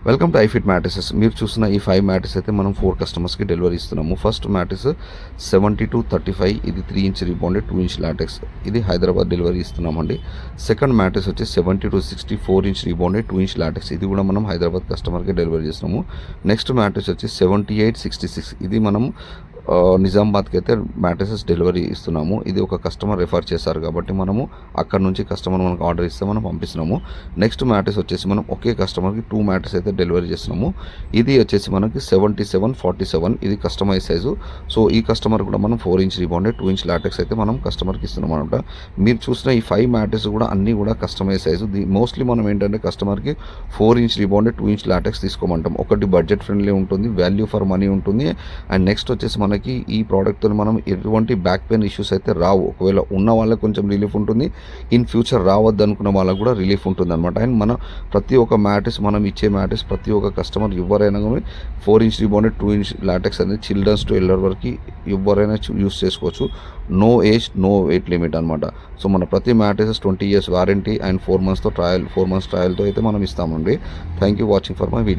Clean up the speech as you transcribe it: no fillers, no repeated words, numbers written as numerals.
Welcome to ఐఫిట్ matrices. మీరు చూసిన ఈ 5 మ్యాట్రిస్ అయితే మనం 4 కస్టమర్స్కి డెలివరీ ఇస్తున్నాము. ఫస్ట్ మ్యాట్రిస్ 70-35, ఇది 3 ఇంచ్ రీబౌండెడ్ 2 ఇంచ్ లాటెక్స్, ఇది హైదరాబాద్ డెలివరీ ఇస్తున్నామండి. సెకండ్ మ్యాట్రిస్ వచ్చి 70-60 4 ఇంచ్ రీబౌండెడ్ 2 ఇంచ్ లాటెక్స్, ఇది కూడా మనం హైదరాబాద్ కస్టమర్కి డెలివరీ చేస్తున్నాము. నెక్స్ట్ మ్యాట్రిస్ వచ్చి 78-66, ఇది మనం నిజామాబాద్కి అయితే మ్యాట్రిసెస్ డెలివరీ ఇస్తున్నాము. ఇది ఒక కస్టమర్ రిఫర్ చేశారు కాబట్టి మనము అక్కడ నుంచి కస్టమర్ మనకు ఆర్డర్ ఇస్తే మనం పంపిస్తున్నాము. నెక్స్ట్ మ్యాట్రిస్ వచ్చేసి మనం ఒకే కస్టమర్కి 2 మ్యాట్రిస్ అయితే డెలివరీ చేస్తున్నాము. ఇది వచ్చేసి మనకి 77-47, ఇది కస్టమైజ్ సైజు. సో ఈ కస్టమర్ కూడా మనం 4 ఇంచ్ రీబౌండెడ్ 2 ఇంచ్ లాటెక్స్ అయితే మనం కస్టమర్కి ఇస్తున్నాం అనమాట. మీరు చూసిన ఈ 5 మ్యాట్రిస్ కూడా అన్నీ కూడా కస్టమైజ్ సైజు. మోస్ట్లీ మనం ఏంటంటే కస్టమర్కి 4 ఇంచ్ రీబౌండెడ్ 2 ఇంచ్ లాటెక్స్ తీసుకోమంటాం. ఒకటి బడ్జెట్ ఫ్రెండ్లీ ఉంటుంది, వాల్యూ ఫర్ మనీ ఉంటుంది. అండ్ నెక్స్ట్ వచ్చేసి మనకి ఈ ప్రోడక్ట్తో మనం ఎటువంటి బ్యాక్ పెయిన్ ఇష్యూస్ అయితే రావు. ఒకవేళ ఉన్న వాళ్ళకి కొంచెం రిలీఫ్ ఉంటుంది, ఇన్ ఫ్యూచర్ రావద్దు అనుకున్న వాళ్ళకి కూడా రిలీఫ్ ఉంటుంది అనమాట. అండ్ మన ప్రతి ఒక్క మ్యాట్రిస్, మనం ఇచ్చే మ్యాట్రిస్ ప్రతి ఒక్క కస్టమర్ ఎవరైనా కానీ 4 ఇంచ్ రీబౌండెడ్ 2 ఇంచ్ లాటెక్స్ అనేది చిల్డ్రన్స్ టు ఎల్డర్ వరకు ఎవరైనా యూస్ చేసుకోవచ్చు. No age no weight limit అనమాట. సో మన ప్రతి mattresses 20 years warranty and 4 months ట్రయల్తో అయితే మనం ఇస్తామండి. Thank you watching for my video.